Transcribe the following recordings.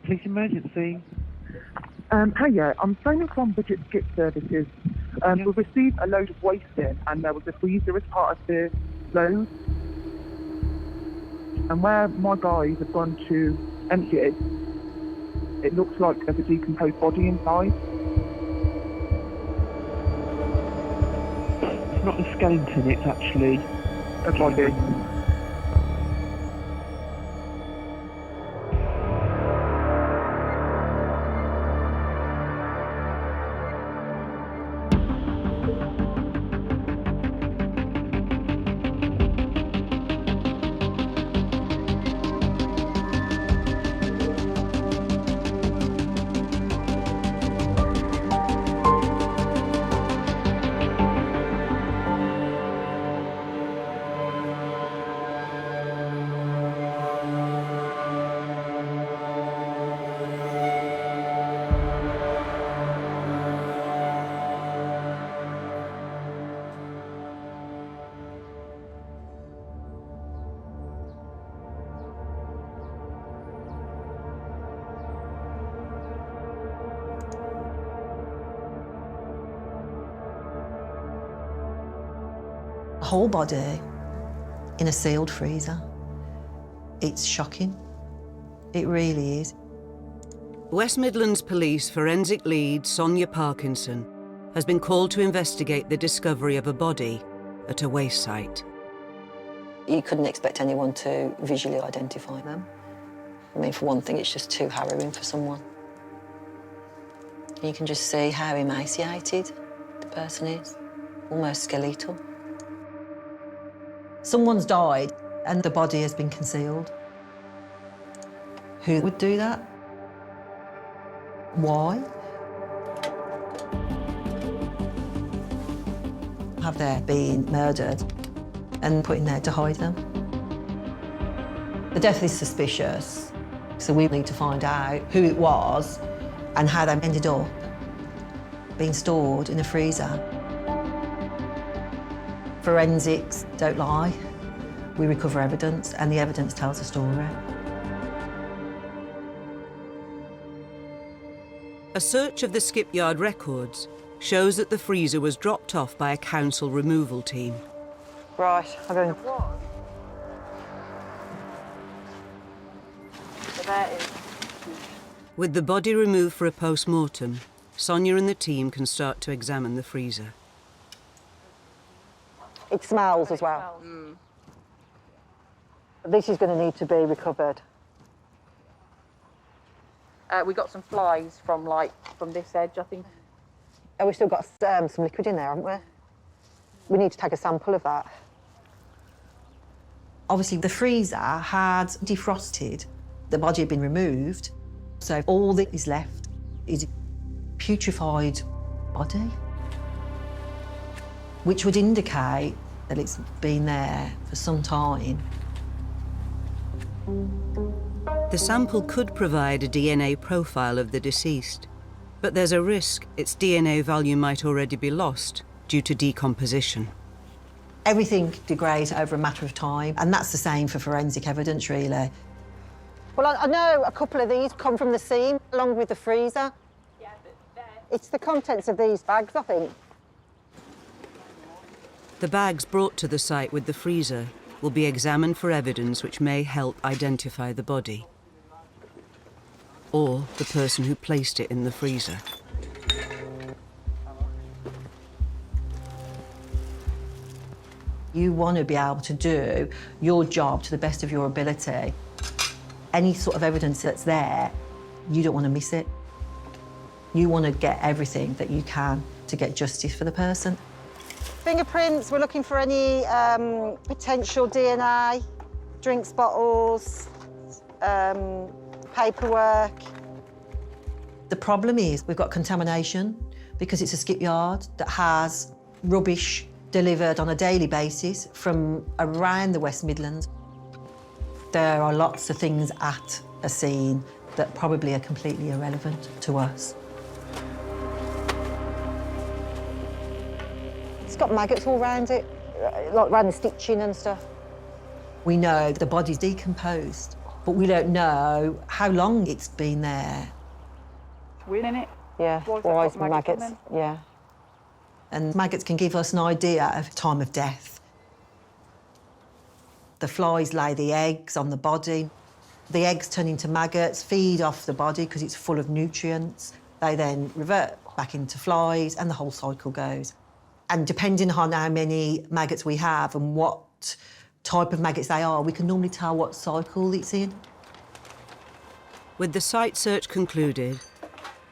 Police emergency. Hiya, I'm phoning from Budget Skip Services. We've received a load of waste in, and there was a freezer as part of the load. And where my guys have gone to empty it, it looks like there's a decomposed body inside. It's not a skeleton, it's actually A body. Whole body in a sealed freezer. It's shocking. It really is. West Midlands Police forensic lead Sonia Parkinson has been called to investigate the discovery of a body at a waste site. You couldn't expect anyone to visually identify them. I mean, for one thing, it's just too harrowing for someone. You can just see how emaciated the person is, almost skeletal. Someone's died and the body has been concealed. Who would do that? Why? Have they been murdered and put in there to hide them? The death is suspicious, so we need to find out who it was and how they ended up being stored in a freezer. Forensics don't lie. We recover evidence, and the evidence tells a story. A search of the skipyard records shows that the freezer was dropped off by a council removal team. Right, I'm going. With the body removed for a post-mortem, Sonia and the team can start to examine the freezer. It smells as well. This is going to need to be recovered. We got some flies from this edge, I think. Oh, we've still got some liquid in there, haven't we? We need to take a sample of that. Obviously, the freezer had defrosted. The body had been removed, so all that is left is a putrefied body, which would indicate that it's been there for some time. The sample could provide a DNA profile of the deceased, but there's a risk its DNA value might already be lost due to decomposition. Everything degrades over a matter of time, and that's the same for forensic evidence, really. Well, I know a couple of these come from the scene, along with the freezer. Yeah, but it's the contents of these bags, I think. The bags brought to the site with the freezer will be examined for evidence which may help identify the body or the person who placed it in the freezer. You want to be able to do your job to the best of your ability. Any sort of evidence that's there, you don't want to miss it. You want to get everything that you can to get justice for the person. Fingerprints, we're looking for any potential DNA, drinks bottles, paperwork. The problem is we've got contamination because it's a skipyard that has rubbish delivered on a daily basis from around the West Midlands. There are lots of things at a scene that probably are completely irrelevant to us. It's got maggots all around it, like around the stitching and stuff. We know the body's decomposed but we don't know how long it's been there. Winning it? Yeah, Why has why that is got maggots on maggots? them? Yeah. And maggots can give us an idea of time of death. The flies lay the eggs on the body. The eggs turn into maggots, feed off the body because it's full of nutrients. They then revert back into flies and the whole cycle goes. And depending on how many maggots we have and what type of maggots they are, we can normally tell what cycle it's in. With the site search concluded,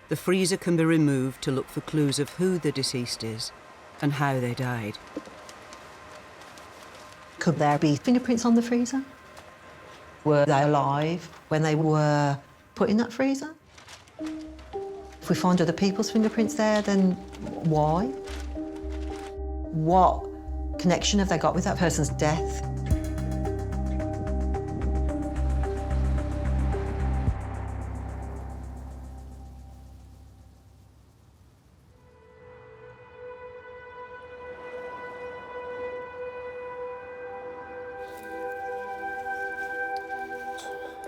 the freezer can be removed to look for clues of who the deceased is and how they died. Could there be fingerprints on the freezer? Were they alive when they were put in that freezer? If we find other people's fingerprints there, then why? What connection have they got with that person's death?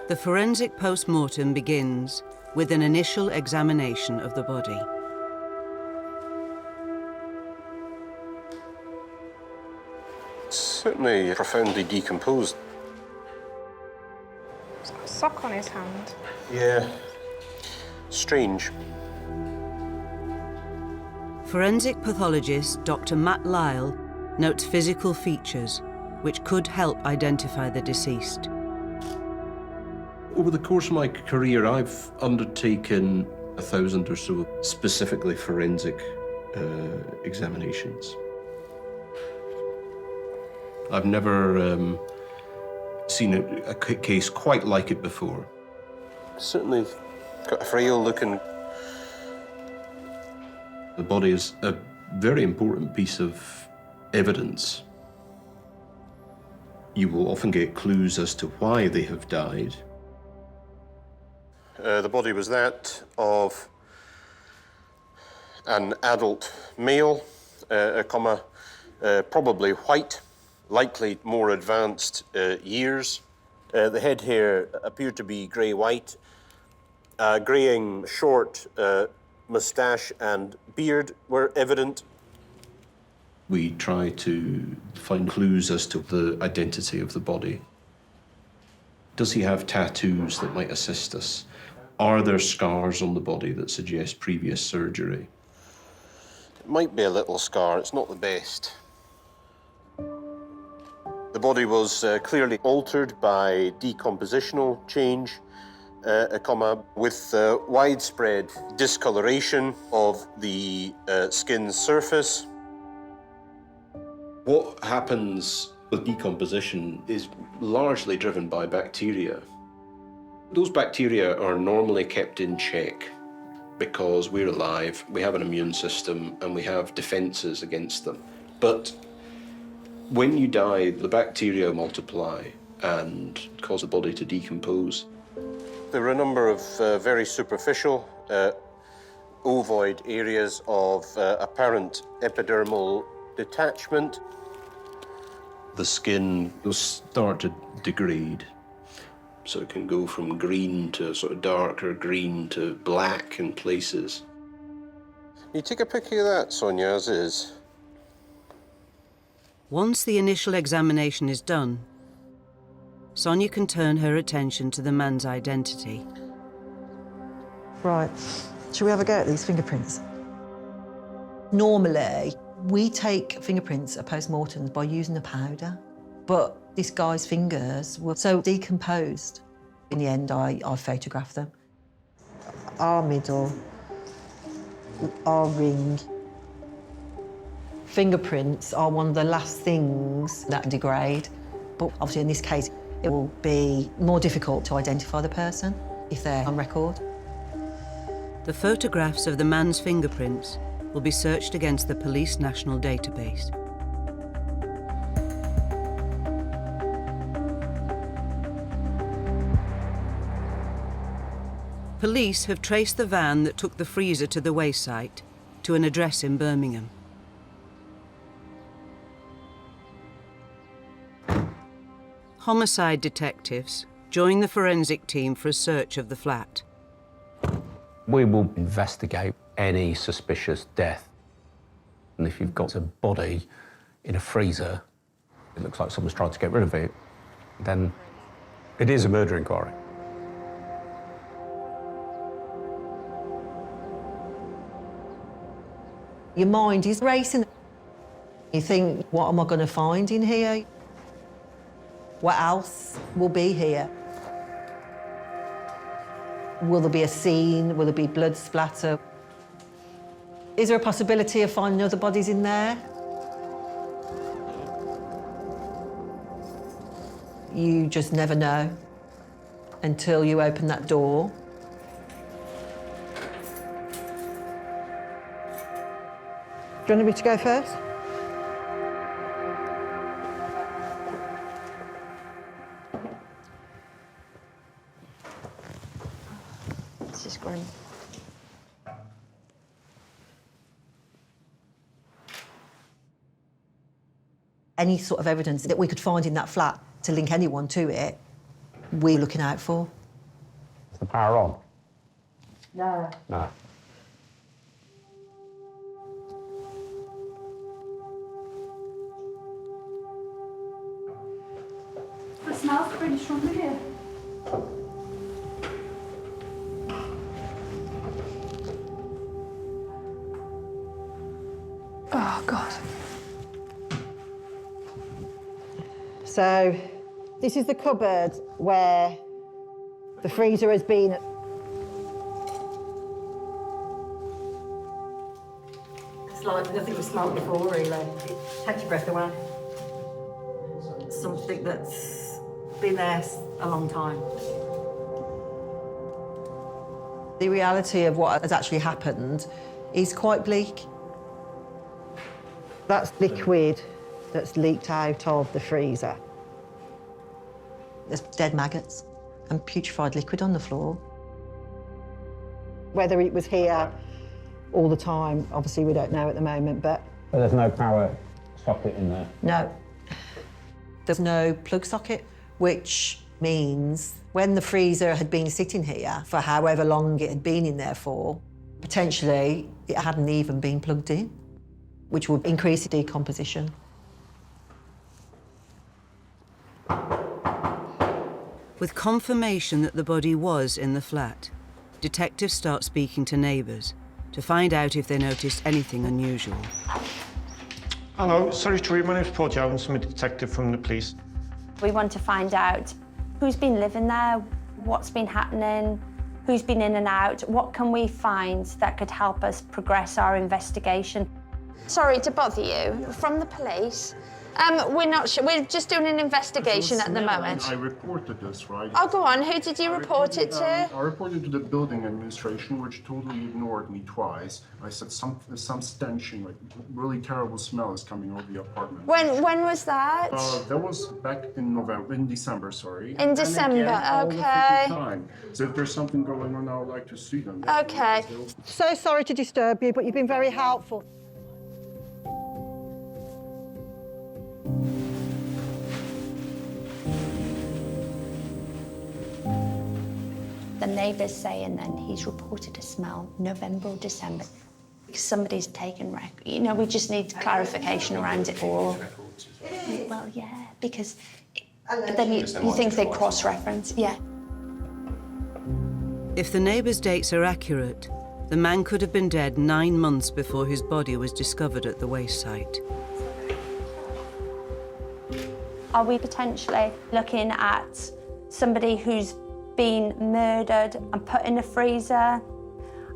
The forensic post-mortem begins with an initial examination of the body. Certainly profoundly decomposed. He's got a sock on his hand. Yeah. Strange. Forensic pathologist Dr. Matt Lyle notes physical features which could help identify the deceased. Over the course of my career, I've undertaken 1,000 or so specifically forensic examinations. I've never seen a case quite like it before. Certainly got a frail looking. The body is a very important piece of evidence. You will often get clues as to why they have died. The body was that of an adult male, probably white, likely more advanced years. The head hair appeared to be grey-white. Greying short moustache and beard were evident. We try to find clues as to the identity of the body. Does he have tattoos that might assist us? Are there scars on the body that suggest previous surgery? It might be a little scar, it's not the best. The body was clearly altered by decompositional change, with widespread discoloration of the skin surface. What happens with decomposition is largely driven by bacteria. Those bacteria are normally kept in check because we're alive, we have an immune system, and we have defenses against them. But when you die, the bacteria multiply and cause the body to decompose. There were a number of very superficial ovoid areas of apparent epidermal detachment. The skin will start to degrade. So it can go from green to sort of darker green to black in places. You take a picture of that, Sonia, as is. Once the initial examination is done, Sonia can turn her attention to the man's identity. Right, shall we have a go at these fingerprints? Normally, we take fingerprints at post-mortems by using a powder, but this guy's fingers were so decomposed. In the end, I photographed them. Our middle, our ring. Fingerprints are one of the last things that degrade, but obviously in this case, it will be more difficult to identify the person if they're on record. The photographs of the man's fingerprints will be searched against the Police National Database. Police have traced the van that took the freezer to the waste site to an address in Birmingham. Homicide detectives join the forensic team for a search of the flat. We will investigate any suspicious death. And if you've got a body in a freezer, it looks like someone's tried to get rid of it, then it is a murder inquiry. Your mind is racing. You think, what am I going to find in here? What else will be here? Will there be a scene? Will there be blood splatter? Is there a possibility of finding other bodies in there? You just never know until you open that door. Do you want me to go first? This is grim. Any sort of evidence that we could find in that flat to link anyone to it, we're looking out for. Is the power on? No. No. It smells pretty strong here. Oh, God. So, this is the cupboard where the freezer has been. It's like nothing was smelled before, really. It takes your breath away. Something that's been there a long time. The reality of what has actually happened is quite bleak. That's liquid that's leaked out of the freezer. There's dead maggots and putrefied liquid on the floor. Whether it was here all the time, obviously we don't know at the moment, but... But there's no power socket in there? No. There's no plug socket, which means when the freezer had been sitting here for however long it had been in there for, potentially it hadn't even been plugged in, which would increase the decomposition. With confirmation that the body was in the flat, detectives start speaking to neighbours to find out if they noticed anything unusual. Hello, sorry to read. My name's Paul Jones. I'm a detective from the police. We want to find out who's been living there, what's been happening, who's been in and out, what can we find that could help us progress our investigation. Sorry to bother you. From the police. We're not sure. We're just doing an investigation at the moment. I reported this, right? Oh, go on. Who did you report it to? I reported to the building administration, which totally ignored me twice. I said some stenching, like really terrible smell is coming over the apartment. When was that? That was back in December, sorry. In December, all the okay. freaking time. So if there's something going on, I would like to see them. Okay. So sorry to disturb you, but you've been very helpful. The neighbours saying then he's reported a smell November or December. Somebody's taken record. You know, we just need clarification around it all. Well, yeah, because but then you think they cross-reference, yeah. If the neighbours' dates are accurate, the man could have been dead 9 months before his body was discovered at the waste site. Are we potentially looking at somebody who's been murdered and put in a freezer?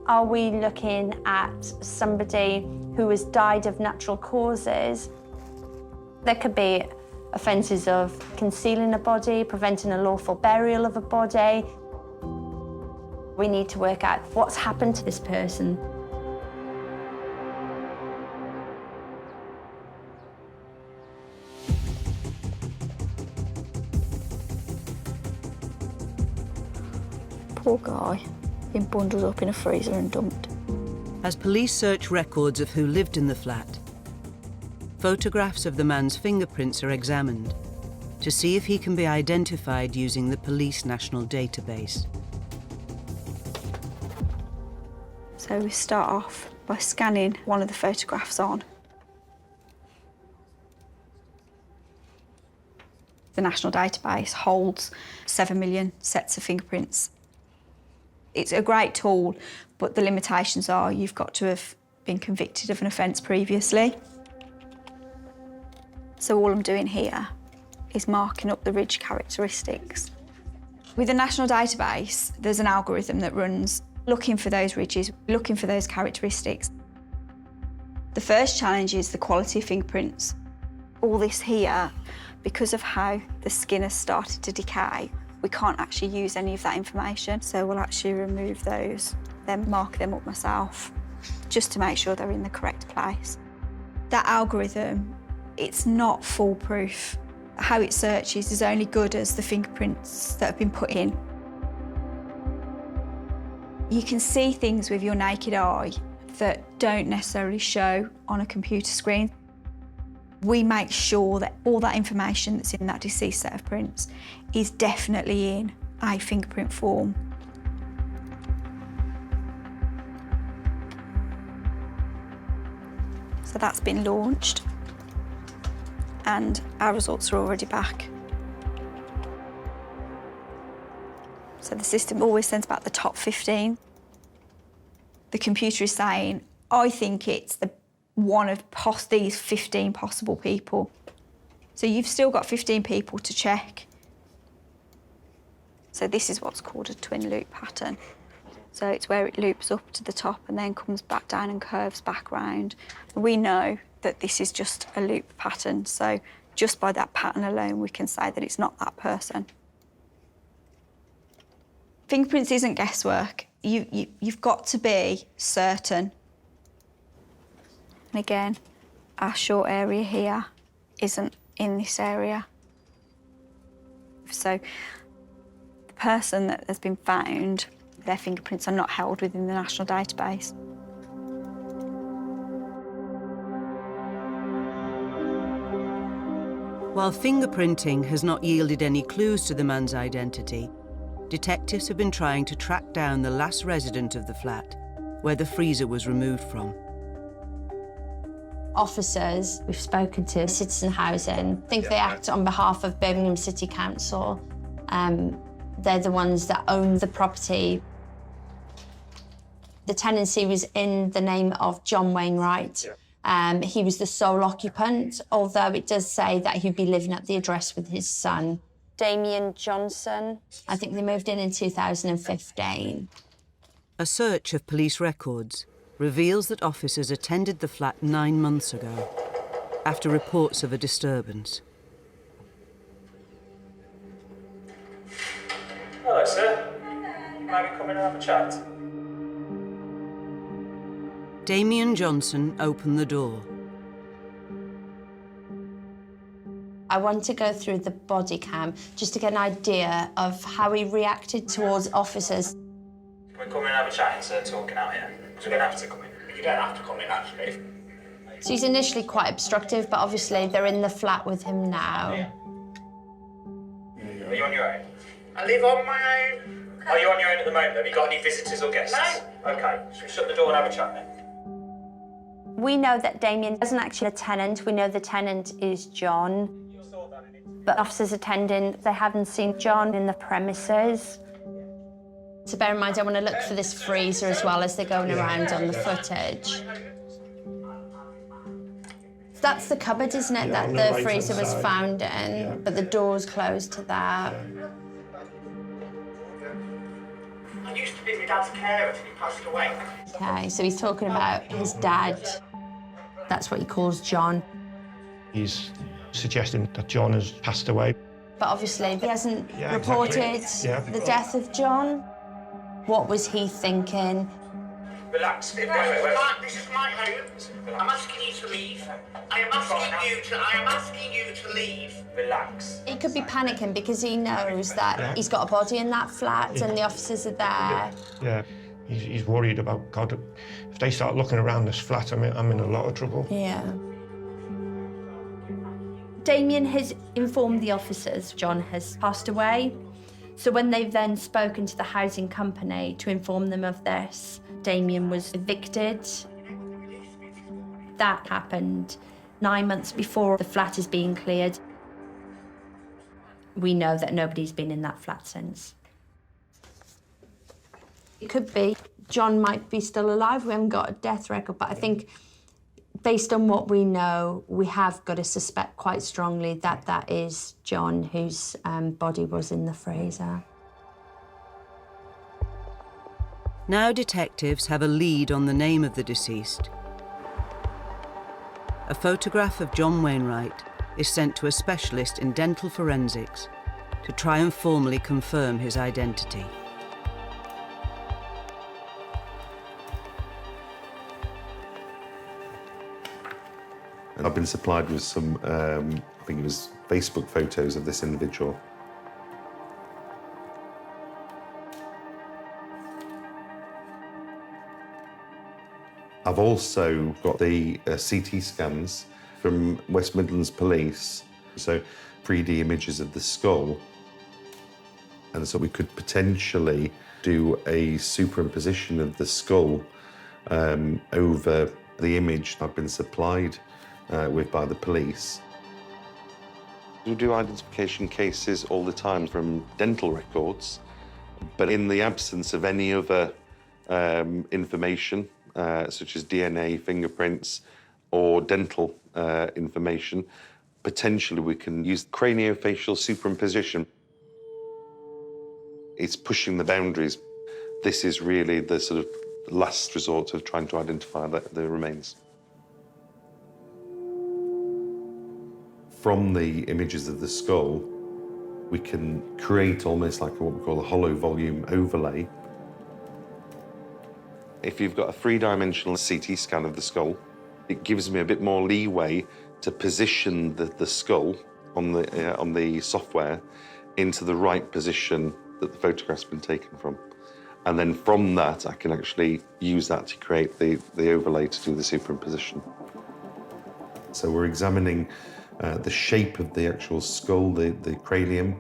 Are we looking at somebody who has died of natural causes? There could be offences of concealing a body, preventing a lawful burial of a body. We need to work out what's happened to this person. Poor guy, been bundled up in a freezer and dumped. As police search records of who lived in the flat, photographs of the man's fingerprints are examined to see if he can be identified using the police national database. So we start off by scanning one of the photographs on. The national database holds 7 million sets of fingerprints. It's a great tool, but the limitations are you've got to have been convicted of an offence previously. So all I'm doing here is marking up the ridge characteristics. With the national database, there's an algorithm that runs looking for those ridges, looking for those characteristics. The first challenge is the quality of fingerprints. All this here, because of how the skin has started to decay, we can't actually use any of that information. So we'll actually remove those, then mark them up myself, just to make sure they're in the correct place. That algorithm, it's not foolproof. How it searches is only good as the fingerprints that have been put in. You can see things with your naked eye that don't necessarily show on a computer screen. We make sure that all that information that's in that deceased set of prints is definitely in a fingerprint form. So that's been launched and our results are already back. So the system always sends back the top 15. The computer is saying, I think it's one of these 15 possible people. So you've still got 15 people to check. So this is what's called a twin loop pattern. So it's where it loops up to the top and then comes back down and curves back round. We know that this is just a loop pattern, so just by that pattern alone, we can say that it's not that person. Fingerprints isn't guesswork. You've got to be certain. And again, our short area here isn't in this area. So the person that has been found, their fingerprints are not held within the national database. While fingerprinting has not yielded any clues to the man's identity, detectives have been trying to track down the last resident of the flat, where the freezer was removed from. Officers we've spoken to, Citizen Housing, think they act on behalf of Birmingham City Council. They're the ones that own the property. The tenancy was in the name of John Wainwright. He was the sole occupant, although it does say that he'd be living at the address with his son. Damien Johnson. I think they moved in 2015. A search of police records reveals that officers attended the flat 9 months ago, after reports of a disturbance. Hello, sir. Might we come in and have a chat? Damien Johnson opened the door. I want to go through the body cam just to get an idea of how he reacted towards officers. Can we come in and have a chat instead of talking out here? Because we're going to have to come in. You don't have to come in, actually. So he's initially quite obstructive, but obviously they're in the flat with him now. Are you on your own? I live on my own. Okay. Are you on your own at the moment? Have you got any visitors or guests? No. OK, should we shut the door and have a chat then? We know that Damien isn't actually a tenant. We know the tenant is John. But officers attending, they haven't seen John in the premises. So bear in mind, I want to look for this freezer as well as they're going around on the footage. That's the cupboard, isn't it, that the freezer was found in, but the door's closed to that. I used to be my dad's carer until he passed away. OK, so he's talking about his dad. That's what he calls John. He's suggesting that John has passed away. But obviously he hasn't reported the death of John. What was he thinking? Relax. This is my home. I'm asking you to leave. I am asking you to leave. Relax. He could be panicking because he knows that he's got a body in that flat and the officers are there. Yeah, he's worried about, God, if they start looking around this flat, I'm in a lot of trouble. Yeah. Damien has informed the officers John has passed away. So when they've then spoken to the housing company to inform them of this, Damien was evicted. That happened 9 months before the flat is being cleared. We know that nobody's been in that flat since. It could be John might be still alive. We haven't got a death record, but I think based on what we know, we have got to suspect quite strongly that that is John, whose body was in the freezer. Now detectives have a lead on the name of the deceased. A photograph of John Wainwright is sent to a specialist in dental forensics to try and formally confirm his identity. And I've been supplied with some, I think it was Facebook photos of this individual. I've also got the CT scans from West Midlands Police, so 3D images of the skull. And so we could potentially do a superimposition of the skull over the image I've been supplied with by the police. We do identification cases all the time from dental records, but in the absence of any other information, such as DNA, fingerprints, or dental information, potentially we can use craniofacial superimposition. It's pushing the boundaries. This is really the sort of last resort of trying to identify the remains. From the images of the skull, we can create almost like what we call a hollow volume overlay. If you've got a three-dimensional CT scan of the skull, it gives me a bit more leeway to position the skull on the software into the right position that the photograph's been taken from. And then from that, I can actually use that to create the overlay to do the superimposition. So we're examining the shape of the actual skull, the cranium.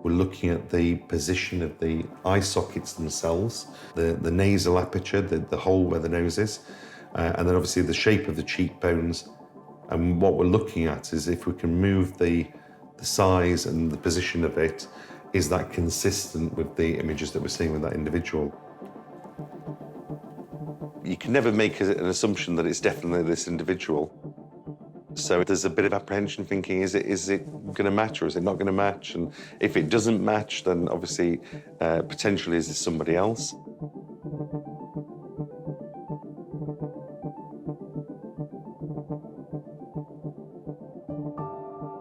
We're looking at the position of the eye sockets themselves, the nasal aperture, the hole where the nose is, and then obviously the shape of the cheekbones. And what we're looking at is if we can move the size and the position of it, is that consistent with the images that we're seeing with that individual? You can never make an assumption that it's definitely this individual. So there's a bit of apprehension thinking, is it going to match or is it not going to match? And if it doesn't match, then obviously, potentially, is this somebody else?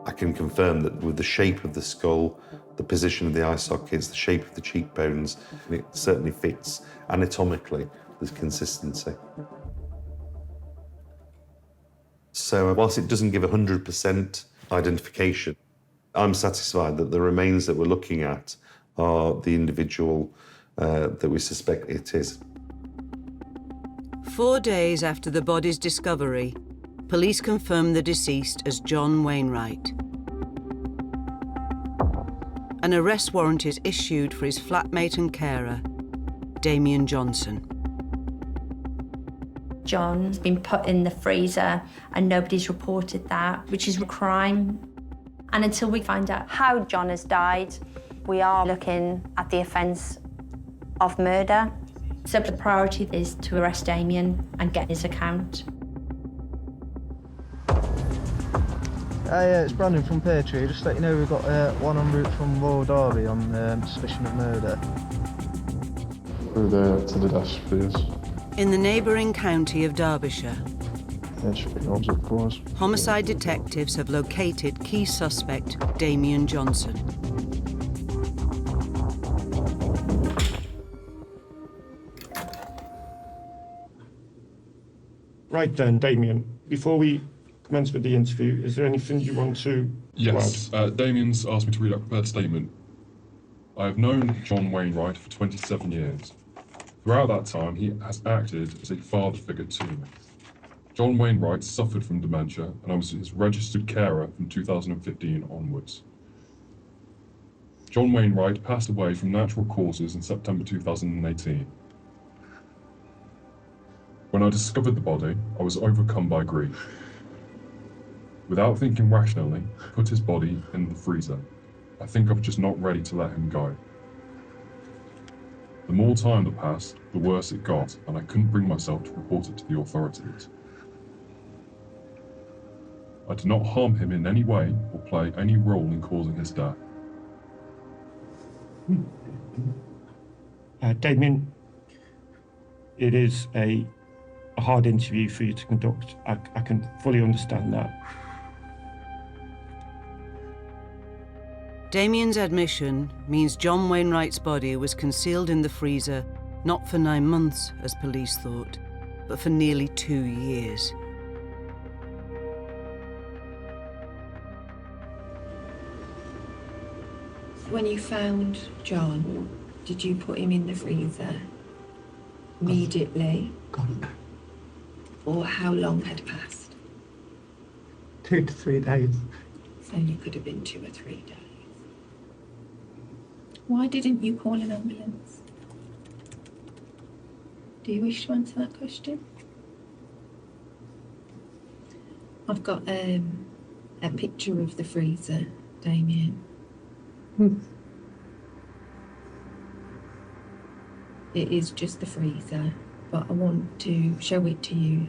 I can confirm that with the shape of the skull, the position of the eye sockets, the shape of the cheekbones, it certainly fits anatomically, there's consistency. So whilst it doesn't give 100% identification, I'm satisfied that the remains that we're looking at are the individual that we suspect it is. 4 days after the body's discovery, police confirmed the deceased as John Wainwright. An arrest warrant is issued for his flatmate and carer, Damien Johnson. John's been put in the freezer and nobody's reported that, which is a crime. And until we find out how John has died, we are looking at the offence of murder. So the priority is to arrest Damien and get his account. Yeah, it's Brandon from Pear Tree. Just to let you know, we've got one en route from Royal Derby on suspicion of murder. Through there to the dash, please. In the neighbouring county of Derbyshire, homicide detectives have located key suspect Damien Johnson. Right then, Damien, before we commence with the interview, is there anything you want to Yes, Damien's asked me to read out a prepared statement. I have known John Wainwright for 27 years. Throughout that time, he has acted as a father figure to me. John Wainwright suffered from dementia, and I was his registered carer from 2015 onwards. John Wainwright passed away from natural causes in September 2018. When I discovered the body, I was overcome by grief. Without thinking rationally, I put his body in the freezer. I think I'm just not ready to let him go. The more time that passed, the worse it got, and I couldn't bring myself to report it to the authorities. I did not harm him in any way or play any role in causing his death. Damien, it is a hard interview for you to conduct. I can fully understand that. Damien's admission means John Wainwright's body was concealed in the freezer not for 9 months, as police thought, but for nearly 2 years. When you found John, did you put him in the freezer immediately? Or how long had passed? 2 to 3 days. So it could have been 2 or 3 days. Why didn't you call an ambulance? Do you wish to answer that question? I've got a picture of the freezer, Damien. It is just the freezer, but I want to show it to you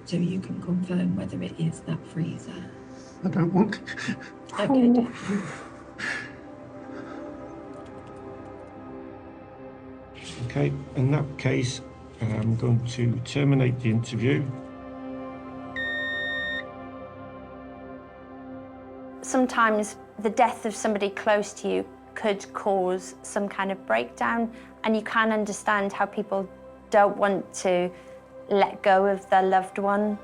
so you can confirm whether it is that freezer. I don't want. Okay. Okay, in that case, I'm going to terminate the interview. Sometimes the death of somebody close to you could cause some kind of breakdown, and you can understand how people don't want to let go of their loved one.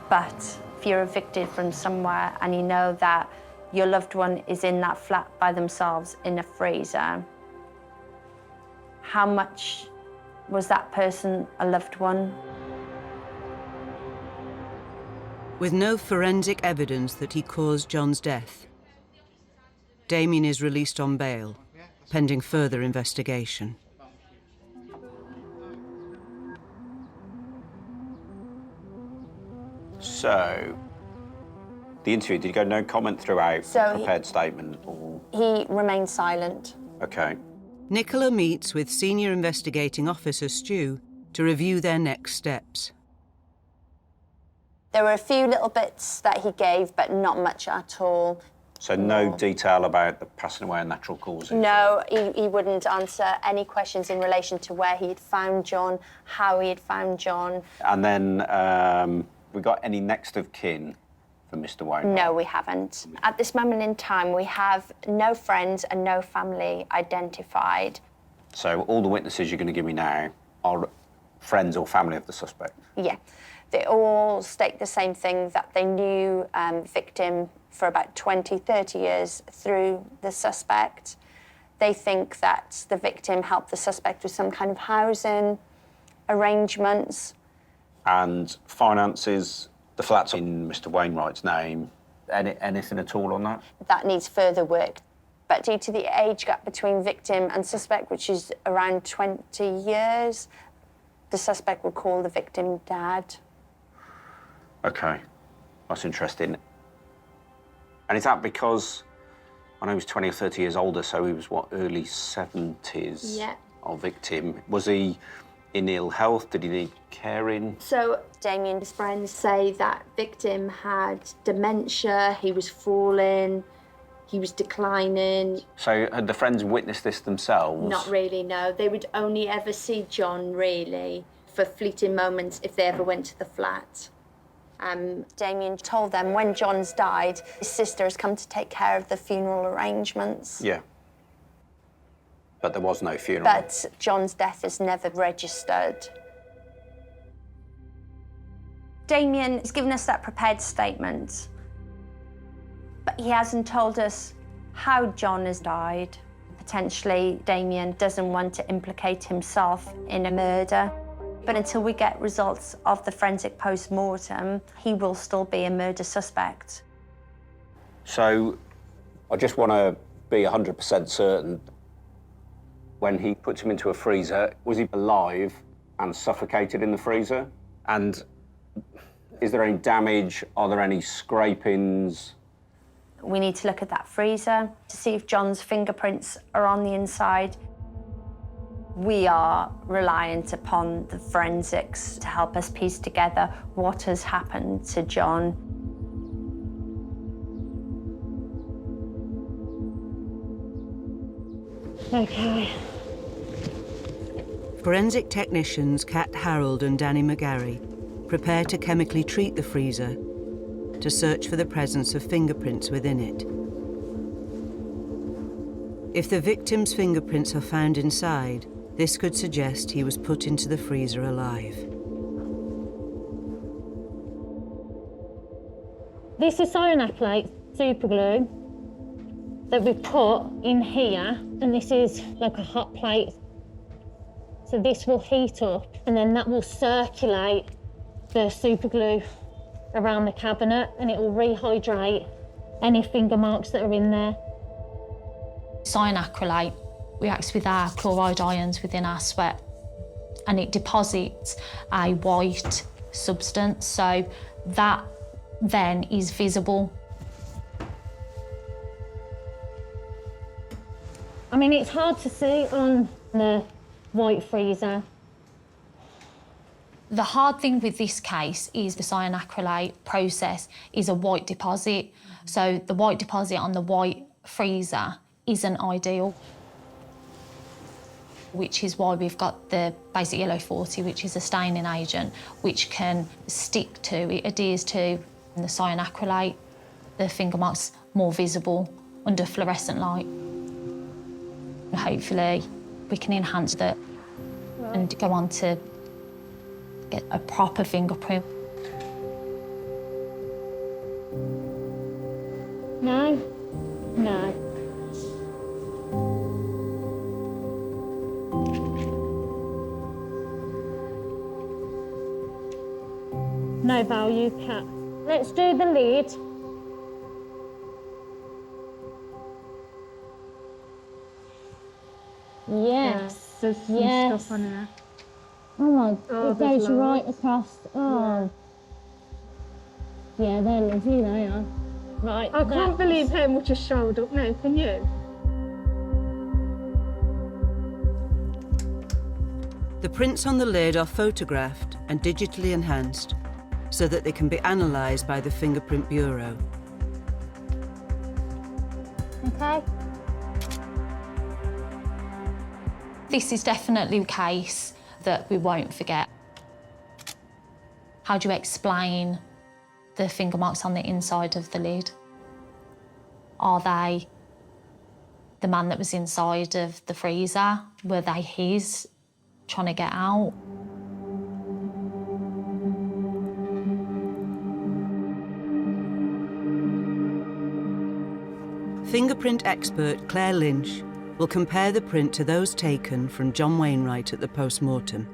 But if you're evicted from somewhere and you know that your loved one is in that flat by themselves in a freezer, how much was that person a loved one? With no forensic evidence that he caused John's death, Damien is released on bail, pending further investigation. So, the interview, did you go no comment throughout, prepared statement? Or... He remained silent. Okay. Nicola meets with Senior Investigating Officer Stu to review their next steps. There were a few little bits that he gave, but not much at all. So no detail about the passing away of natural causes? No, he wouldn't answer any questions in relation to where he had found John, how he had found John. And then, we got any next of kin for Mr. Wainwright? No, we haven't. At this moment in time, we have no friends and no family identified. So all the witnesses you're going to give me now are friends or family of the suspect? Yeah. They all state the same thing, that they knew victim for about 20, 30 years through the suspect. They think that the victim helped the suspect with some kind of housing arrangements. And finances, the flat's in Mr. Wainwright's name. Anything at all on that? That needs further work. But due to the age gap between victim and suspect, which is around 20 years, the suspect will call the victim Dad. Okay, that's interesting. And is that because, I know he was 20 or 30 years older, so he was, what, early 70s? Yeah. Our victim. Was he in ill health? Did he need caring? So Damien's friends say that victim had dementia, he was falling, he was declining. So had the friends witnessed this themselves? Not really, no. They would only ever see John, really, for fleeting moments if they ever went to the flat. Damien told them when John's died, his sister has come to take care of the funeral arrangements. Yeah. But there was no funeral. But John's death is never registered. Damien has given us that prepared statement, but he hasn't told us how John has died. Potentially, Damien doesn't want to implicate himself in a murder. But until we get results of the forensic post-mortem, he will still be a murder suspect. So I just want to be 100% certain. When he puts him into a freezer, was he alive and suffocated in the freezer? And is there any damage? Are there any scrapings? We need to look at that freezer to see if John's fingerprints are on the inside. We are reliant upon the forensics to help us piece together what has happened to John. Okay. Forensic technicians Kat Harold and Danny McGarry prepare to chemically treat the freezer to search for the presence of fingerprints within it. If the victim's fingerprints are found inside, this could suggest he was put into the freezer alive. This is cyanacrylate super glue that we put in here, and this is like a hot plate. So this will heat up, and then that will circulate the super glue around the cabinet, and it will rehydrate any finger marks that are in there. Cyanacrylate reacts with our chloride ions within our sweat, and it deposits a white substance, so that then is visible. I mean, it's hard to see on the white freezer. The hard thing with this case is the cyanacrylate process is a white deposit, so the white deposit on the white freezer isn't ideal, which is why we've got the basic yellow 40, which is a staining agent, which can stick to, it adheres to the cyanacrylate, the finger marks more visible under fluorescent light. And hopefully we can enhance that and go on to get a proper fingerprint. No, no. No value, Kat. Let's do the lid. Yes, there's some stuff on here. Oh my, Oh, it there's goes loads. right across. Oh. Yeah, they're lovely, they are. Right. I can't believe how much has showed up now, can you? The prints on the lid are photographed and digitally enhanced so that they can be analysed by the Fingerprint Bureau. Okay. This is definitely a case that we won't forget. How do you explain the finger marks on the inside of the lid? Are they the man that was inside of the freezer? Were they his, trying to get out? Fingerprint expert Claire Lynch will compare the print to those taken from John Wainwright at the post-mortem.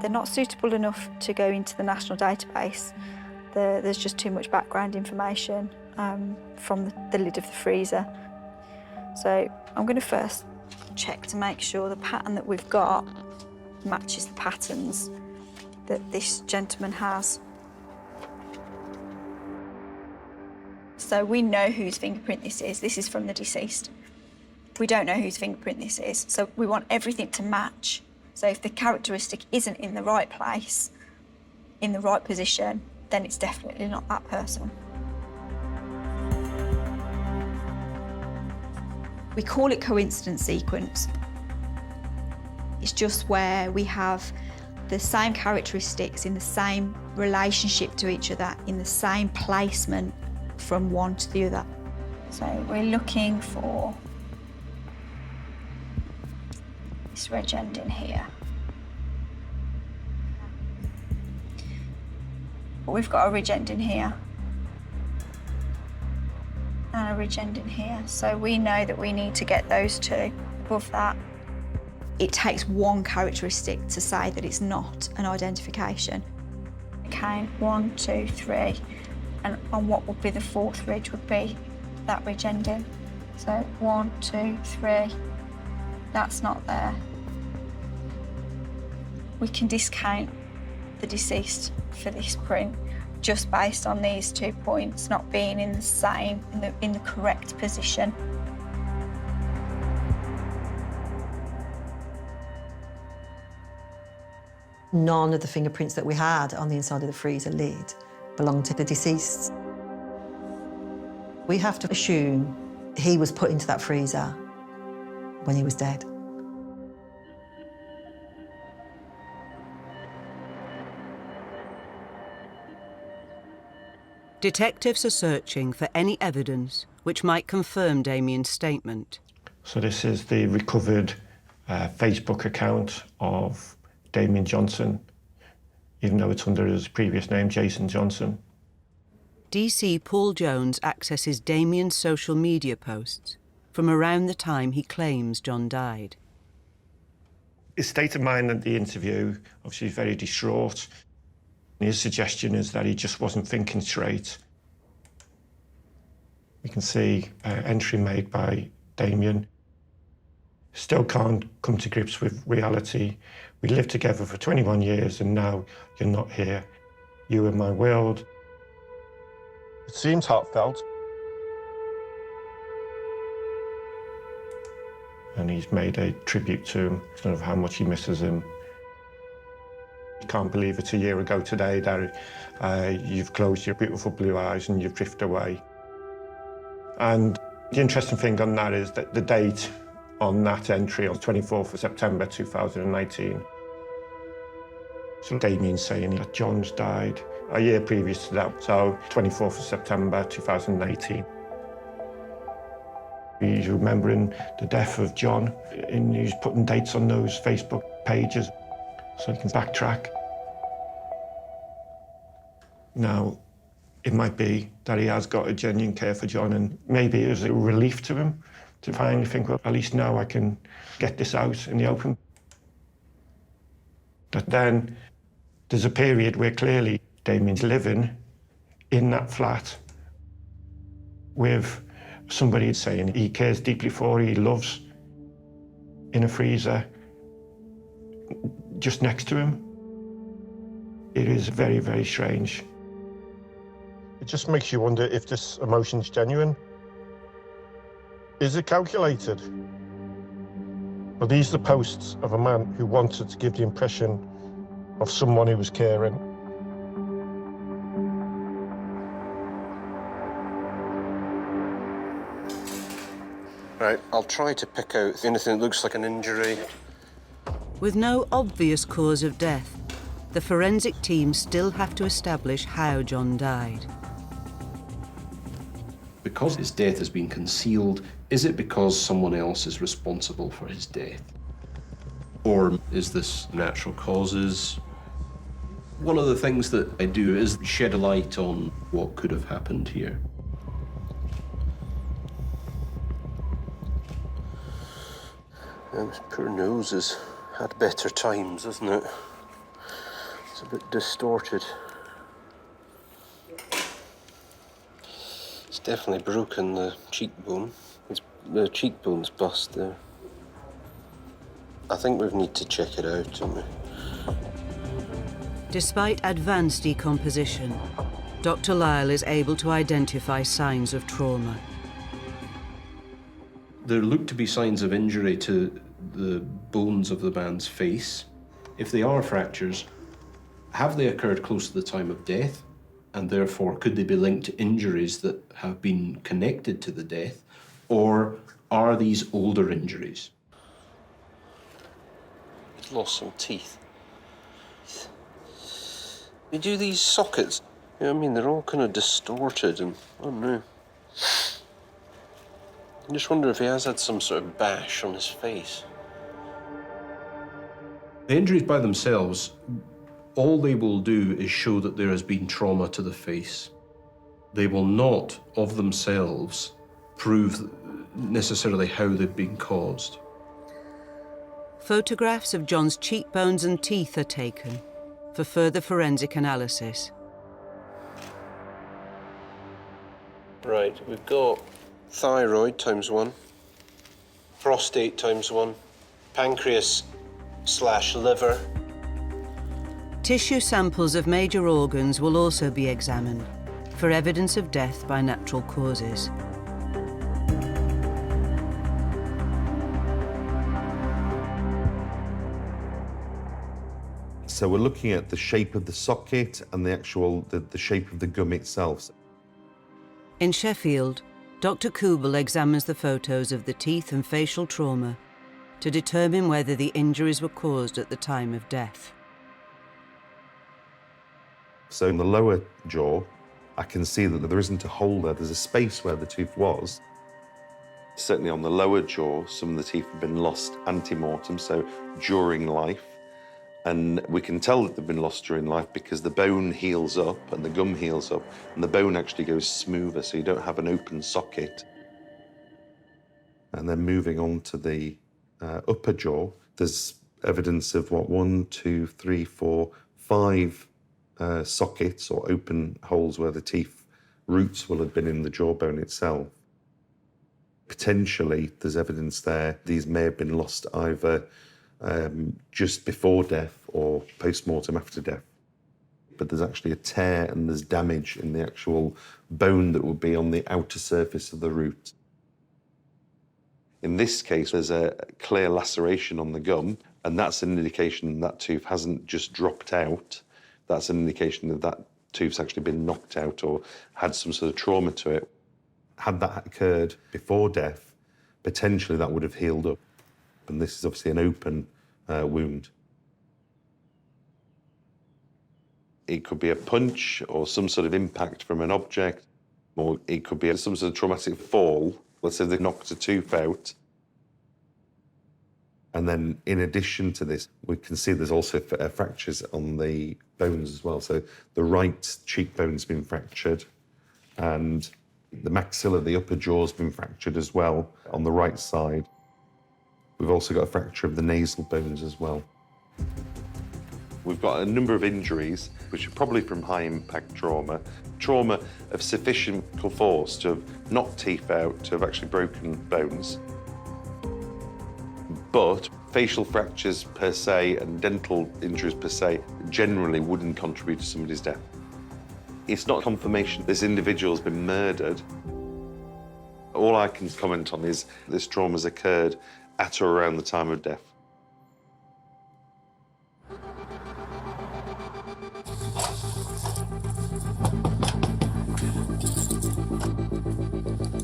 They're not suitable enough to go into the national database. There's just too much background information from the lid of the freezer. So I'm going to first check to make sure the pattern that we've got matches the patterns that this gentleman has. So we know whose fingerprint this is. This is from the deceased. We don't know whose fingerprint this is, so we want everything to match. So if the characteristic isn't in the right place, in the right position, then it's definitely not that person. We call it coincidence sequence. It's just where we have the same characteristics in the same relationship to each other, in the same placement from one to the other. So we're looking for this ridge ending here. We've got a ridge ending here and a ridge ending here. So we know that we need to get those two above that. It takes one characteristic to say that it's not an identification. Count 1, 2, 3, and on what would be the fourth ridge would be that ridge ending. So 1, 2, 3, that's not there. We can discount the deceased for this print just based on these 2 points not being in the same, in the correct position. None of the fingerprints that we had on the inside of the freezer lid belonged to the deceased. We have to assume he was put into that freezer when he was dead. Detectives are searching for any evidence which might confirm Damien's statement. So this is the recovered Facebook account of Damien Johnson, even though it's under his previous name, Jason Johnson. DC Paul Jones accesses Damien's social media posts from around the time he claims John died. His state of mind at the interview, obviously very distraught. His suggestion is that he just wasn't thinking straight. We can see entry made by Damien. Still can't come to grips with reality. We lived together for 21 years and now you're not here. You were my world. It seems heartfelt. And he's made a tribute to him, of how much he misses him. You can't believe it's a year ago today that you've closed your beautiful blue eyes and you've drifted away. And the interesting thing on that is that the date on that entry on 24th of September 2019. So Damien's saying that John's died a year previous to that, so 24th of September 2018. He's remembering the death of John, and he's putting dates on those Facebook pages so he can backtrack. Now, it might be that he has got a genuine care for John, and maybe it was a relief to him to finally think, well, at least now I can get this out in the open. But then there's a period where clearly Damien's living in that flat with somebody saying he cares deeply for, he loves, in a freezer just next to him. It is very, very strange. It just makes you wonder if this emotion's genuine. Is it calculated? Are these the posts of a man who wanted to give the impression of someone who was caring? Right, I'll try to pick out anything that looks like an injury. With no obvious cause of death, the forensic team still have to establish how John died. Because his death has been concealed, is it because someone else is responsible for his death? Or is this natural causes? One of the things that I do is shed a light on what could have happened here. His poor nose has had better times, hasn't it? It's a bit distorted. It's definitely broken the cheekbone. The cheekbone's bust there. I think we need to check it out, don't we? Despite advanced decomposition, Dr. Lyle is able to identify signs of trauma. There look to be signs of injury to the bones of the man's face. If they are fractures, have they occurred close to the time of death? And therefore, could they be linked to injuries that have been connected to the death? Or are these older injuries? He's lost some teeth. You do these sockets, you know what I mean? They're all kind of distorted and, I don't know. I just wonder if he has had some sort of bash on his face. The injuries by themselves, all they will do is show that there has been trauma to the face. They will not, of themselves, prove necessarily how they've been caused. Photographs of John's cheekbones and teeth are taken for further forensic analysis. Right, we've got thyroid ×1, prostate ×1, pancreas/liver. Tissue samples of major organs will also be examined for evidence of death by natural causes. So we're looking at the shape of the socket and the shape of the gum itself. In Sheffield, Dr. Kubel examines the photos of the teeth and facial trauma to determine whether the injuries were caused at the time of death. So in the lower jaw, I can see that there isn't a hole there. There's a space where the tooth was. Certainly on the lower jaw, some of the teeth have been lost ante-mortem, so during life. And we can tell that they've been lost during life because the bone heals up and the gum heals up, and the bone actually goes smoother, so you don't have an open socket. And then moving on to the upper jaw, there's evidence of 1, 2, 3, 4, 5 sockets or open holes where the teeth roots will have been in the jawbone itself. Potentially, there's evidence there these may have been lost either just before death or post-mortem after death. But there's actually a tear and there's damage in the actual bone that would be on the outer surface of the root. In this case, there's a clear laceration on the gum, and that's an indication that tooth hasn't just dropped out. That's an indication that that tooth's actually been knocked out or had some sort of trauma to it. Had that occurred before death, potentially that would have healed up. And this is obviously an open wound. It could be a punch or some sort of impact from an object, or it could be some sort of traumatic fall. Let's say they knocked a tooth out. And then in addition to this, we can see there's also fractures on the bones as well. So the right cheekbone's been fractured and the maxilla, the upper jaw's been fractured as well on the right side. We've also got a fracture of the nasal bones as well. We've got a number of injuries, which are probably from high-impact trauma. Trauma of sufficient force to have knocked teeth out, to have actually broken bones. But facial fractures per se and dental injuries per se generally wouldn't contribute to somebody's death. It's not confirmation this individual's been murdered. All I can comment on is this trauma's occurred at or around the time of death.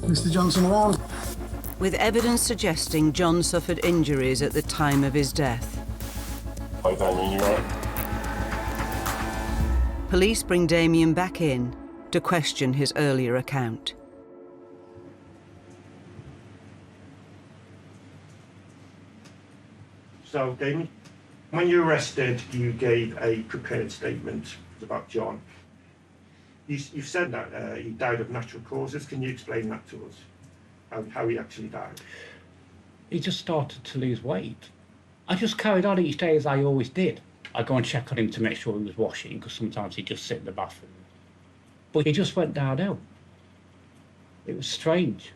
Mr. Johnson around? With evidence suggesting John suffered injuries at the time of his death. Hi, Damien, you right? Police bring Damien back in to question his earlier account. So, Damien, when you were arrested, you gave a prepared statement about John. You said that he died of natural causes. Can you explain that to us? How he actually died? He just started to lose weight. I just carried on each day as I always did. I go and check on him to make sure he was washing, because sometimes he'd just sit in the bathroom. But he just went downhill. It was strange.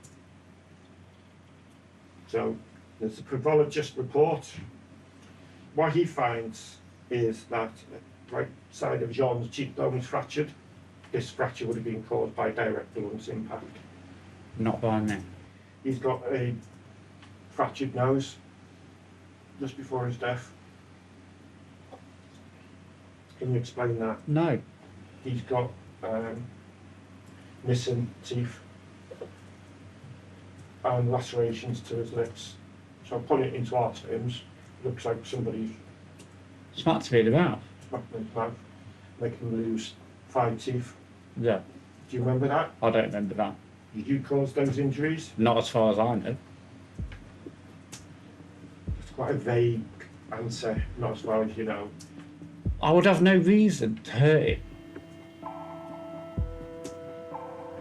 So there's a pathologist report. What he finds is that the right side of John's cheekbone is fractured. This fracture would have been caused by direct blunt impact. Not by me. He's got a fractured nose just before his death. Can you explain that? No. He's got missing teeth and lacerations to his lips. So putting it into our terms, looks like somebody's smacked me in the mouth. Smacked him in the mouth, making him lose 5 teeth. Yeah. Do you remember that? I don't remember that. Did you cause those injuries? Not as far as I know. It's quite a vague answer, not as far as you know. I would have no reason to hurt him.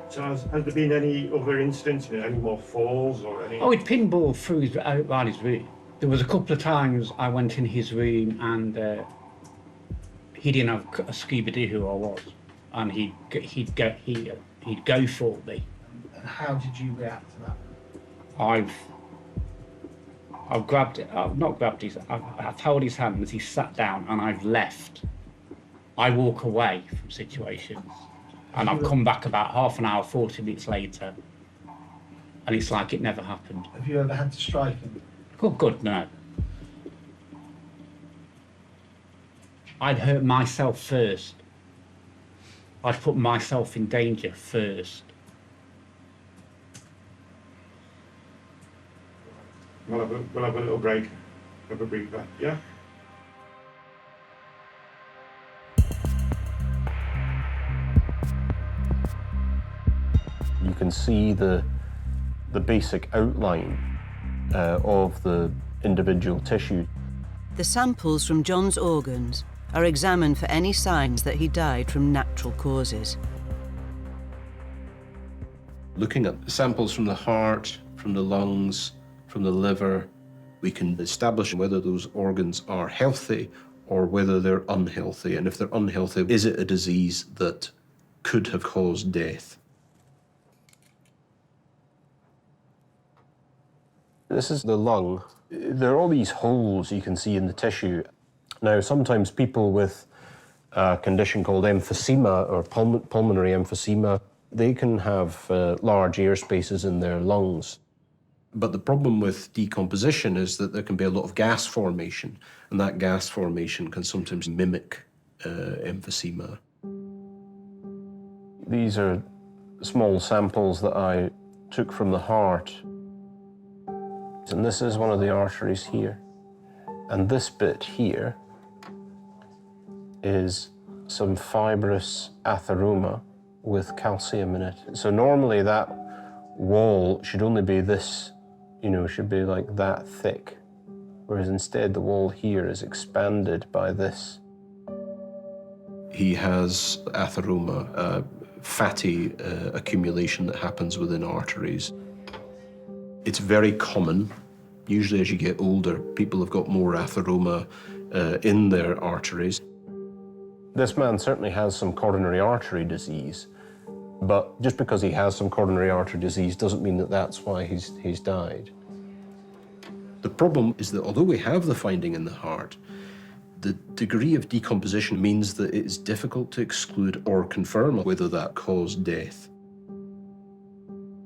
So has there been any other incidents, any more falls or any... Oh, he'd pinball through around his room. There was a couple of times I went in his room and he didn't have a Scooby-Doo who I was, and he'd go for me. And how did you react to that? I've grabbed it. I've not grabbed his. I've held his hand as he sat down, and I've left. I walk away from situations, and I've come back about half an hour, 40 minutes later, and it's like it never happened. Have you ever had to strike him? Oh, good, no. I'd hurt myself first. I'd put myself in danger first. We'll have a little break. Have a breather, yeah? You can see the basic outline of the individual tissue. The samples from John's organs are examined for any signs that he died from natural causes. Looking at samples from the heart, from the lungs, from the liver, we can establish whether those organs are healthy or whether they're unhealthy. And if they're unhealthy, is it a disease that could have caused death? This is the lung. There are all these holes you can see in the tissue. Now, sometimes people with a condition called emphysema or pulmonary emphysema, they can have large air spaces in their lungs. But the problem with decomposition is that there can be a lot of gas formation, and that gas formation can sometimes mimic emphysema. These are small samples that I took from the heart. And this is one of the arteries here. And this bit here is some fibrous atheroma with calcium in it. So normally that wall should only be this, should be like that thick. Whereas instead the wall here is expanded by this. He has atheroma, fatty accumulation that happens within arteries. It's very common. Usually as you get older, people have got more atheroma in their arteries. This man certainly has some coronary artery disease, but just because he has some coronary artery disease doesn't mean that that's why he's died. The problem is that although we have the finding in the heart, the degree of decomposition means that it is difficult to exclude or confirm whether that caused death.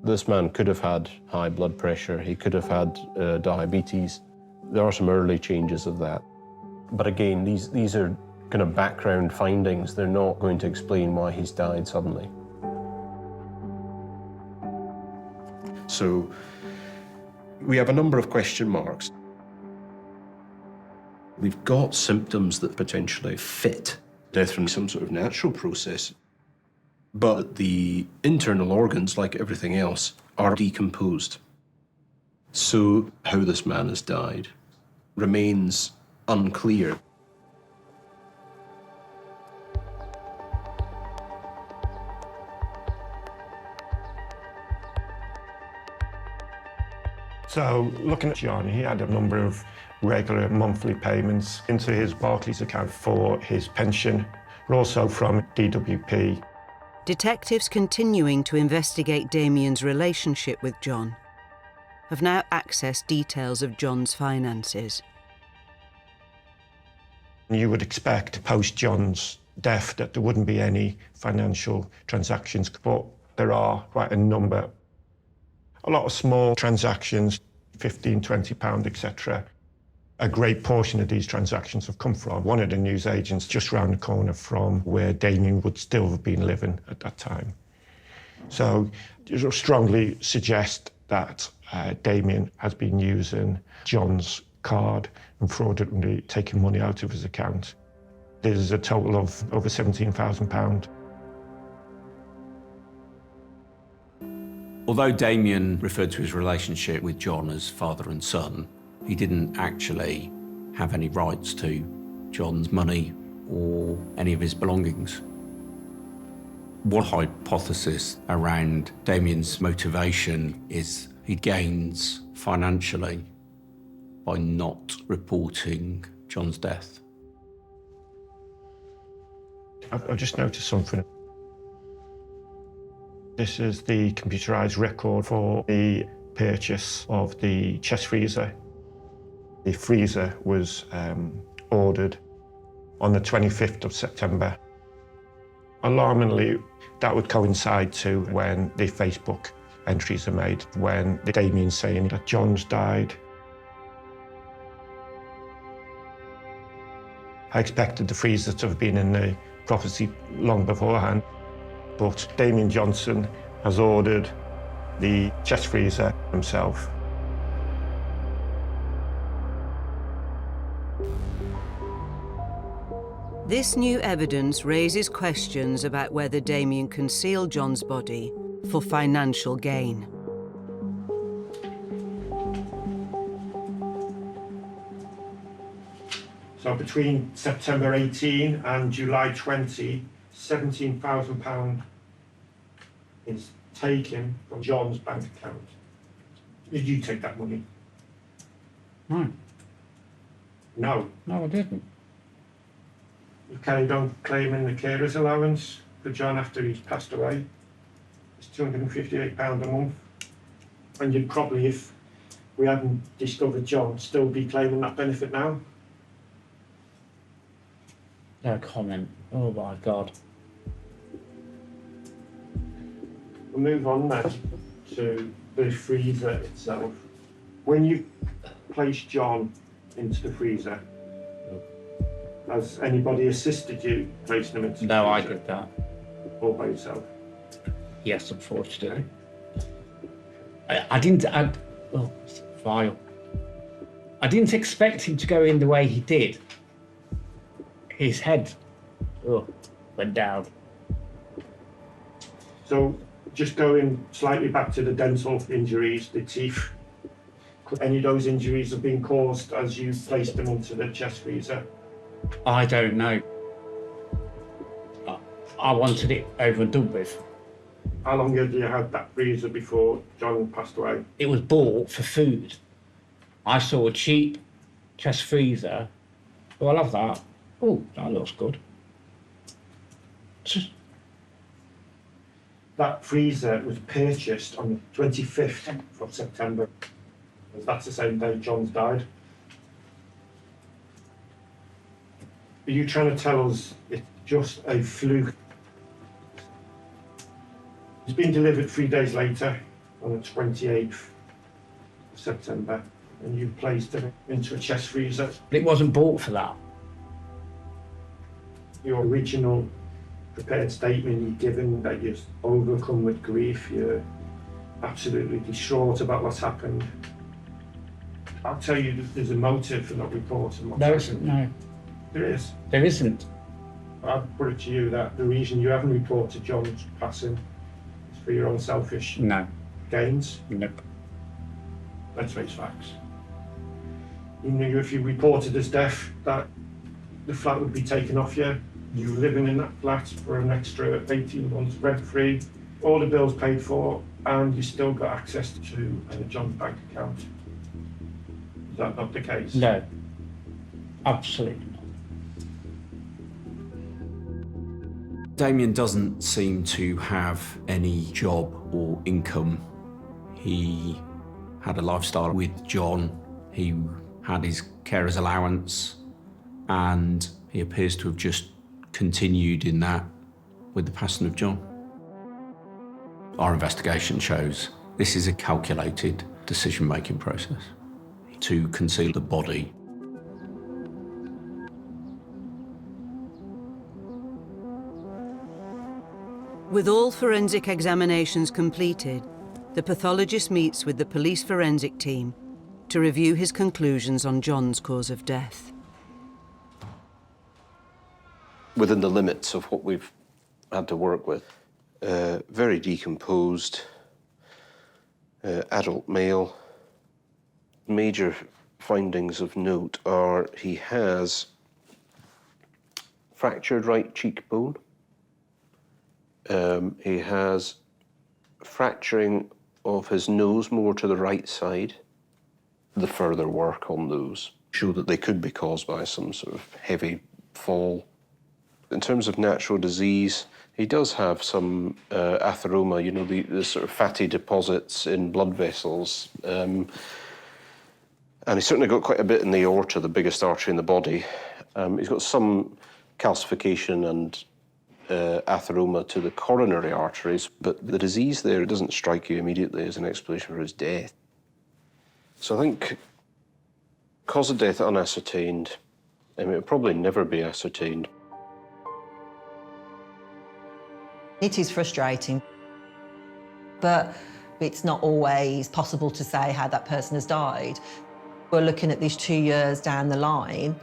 This man could have had high blood pressure, he could have had diabetes. There are some early changes of that. But again, these are kind of background findings. They're not going to explain why he's died suddenly. So we have a number of question marks. We've got symptoms that potentially fit death from some sort of natural process. But the internal organs, like everything else, are decomposed. So how this man has died remains unclear. So looking at John, he had a number of regular monthly payments into his Barclays account for his pension, but also from DWP. Detectives continuing to investigate Damien's relationship with John have now accessed details of John's finances. You would expect post John's death that there wouldn't be any financial transactions, but there are quite a number. A lot of small transactions, £15, £20, etc. A great portion of these transactions have come from one of the newsagents just round the corner from where Damien would still have been living at that time. So it strongly suggest that Damien has been using John's card and fraudulently taking money out of his account. There's a total of over £17,000. Although Damien referred to his relationship with John as father and son, he didn't actually have any rights to John's money or any of his belongings. One hypothesis around Damien's motivation is he gains financially by not reporting John's death. I've just noticed something. This is the computerised record for the purchase of the chest freezer. The freezer was ordered on the 25th of September. Alarmingly, that would coincide to when the Facebook entries are made, when Damien's saying that John's died. I expected the freezer to have been in the property long beforehand, but Damien Johnson has ordered the chest freezer himself. This new evidence raises questions about whether Damien concealed John's body for financial gain. So between September 18 and July 20, £17,000 is taken from John's bank account. Did you take that money? No. No. No, I didn't. You carried on claiming the carer's allowance for John after he's passed away. It's £258 a month. And you'd probably, if we hadn't discovered John, still be claiming that benefit now. No comment. Oh my God. We'll move on then to the freezer itself. When you placed John into the freezer, has anybody assisted you placing him into the freezer? No, I did that. All by yourself? Yes, unfortunately. I didn't. Oh, it's vile. I didn't expect him to go in the way he did. His head went down. So, just going slightly back to the dental injuries, the teeth, could any of those injuries have been caused as you placed them into the chest freezer? I don't know. I wanted it over and done with. How long had you had that freezer before John passed away? It was bought for food. I saw a cheap chest freezer. Oh, I love that. Oh, that looks good. That freezer was purchased on the 25th of September. That's the same day John's died. Are you trying to tell us it's just a fluke? It's been delivered 3 days later, on the 28th of September, and you placed it into a chest freezer. It wasn't bought for that. Your original prepared statement you've given that you're overcome with grief, you're absolutely distraught about what's happened. I'll tell you that there's a motive for not reporting what's happened. Isn't, no. There is. There isn't. I'll put it to you that the reason you haven't reported John's passing is for your own selfish gains. Nope. Let's face facts. You knew if you reported his death that the flat would be taken off you. You were living in that flat for an extra 18 months rent-free, all the bills paid for, and you still got access to John's bank account. Is that not the case? No. Absolutely not. Damien doesn't seem to have any job or income. He had a lifestyle with John. He had his carer's allowance, and he appears to have just continued in that with the passing of John. Our investigation shows this is a calculated decision-making process to conceal the body. With all forensic examinations completed, the pathologist meets with the police forensic team to review his conclusions on John's cause of death. Within the limits of what we've had to work with, very decomposed, adult male. Major findings of note are he has fractured right cheekbone. He has fracturing of his nose more to the right side. the further work on those show that they could be caused by some sort of heavy fall. In terms of natural disease, he does have some atheroma, you know, the sort of fatty deposits in blood vessels. And he's certainly got quite a bit in the aorta, the biggest artery in the body. He's got some calcification and atheroma to the coronary arteries, but the disease there doesn't strike you immediately as an explanation for his death. So I think cause of death unascertained. I mean, it'll probably never be ascertained. It is frustrating, but it's not always possible to say how that person has died. We're looking at this 2 years down the line,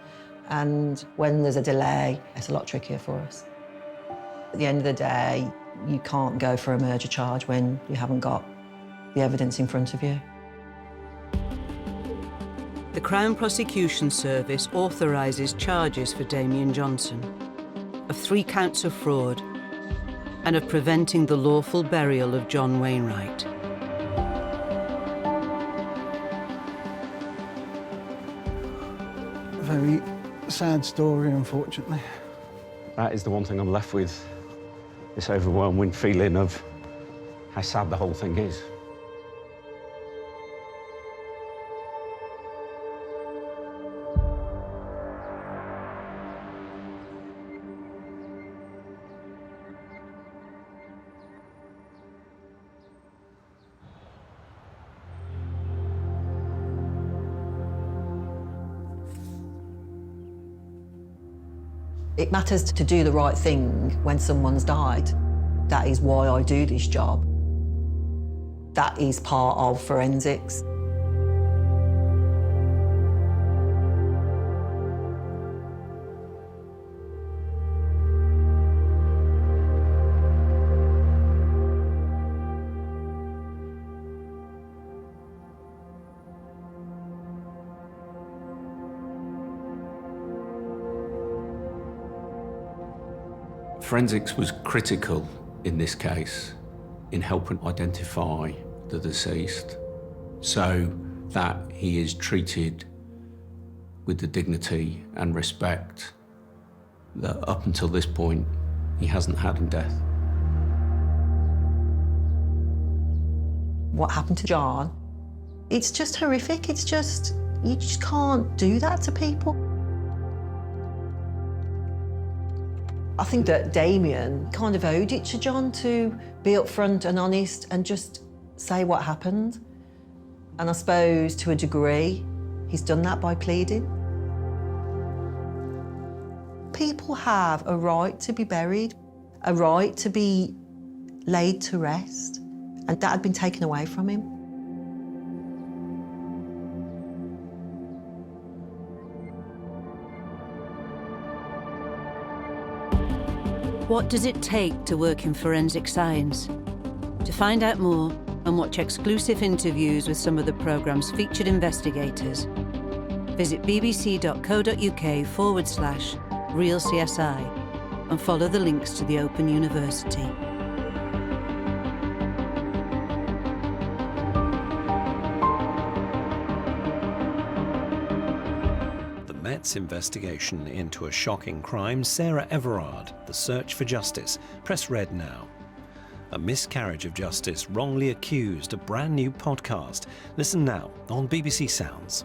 and when there's a delay, it's a lot trickier for us. At the end of the day, you can't go for a murder charge when you haven't got the evidence in front of you. The Crown Prosecution Service authorises charges for Damien Johnson of 3 counts of fraud and of preventing the lawful burial of John Wainwright. A very sad story, unfortunately. That is the one thing I'm left with, this overwhelming feeling of how sad the whole thing is. It matters to do the right thing when someone's died. That is why I do this job. That is part of forensics. Forensics was critical in this case in helping identify the deceased so that he is treated with the dignity and respect that up until this point he hasn't had in death. What happened to John, it's just horrific. It's just, you just can't do that to people. I think that Damien kind of owed it to John to be upfront and honest and just say what happened. And I suppose to a degree, he's done that by pleading. People have a right to be buried, a right to be laid to rest, and that had been taken away from him. What does it take to work in forensic science? To find out more and watch exclusive interviews with some of the programme's featured investigators, visit bbc.co.uk/RealCSI and follow the links to the Open University. Investigation into a shocking crime, Sarah Everard, The Search for Justice. Press red now. A Miscarriage of Justice, Wrongly Accused, a brand new podcast. Listen now on BBC Sounds.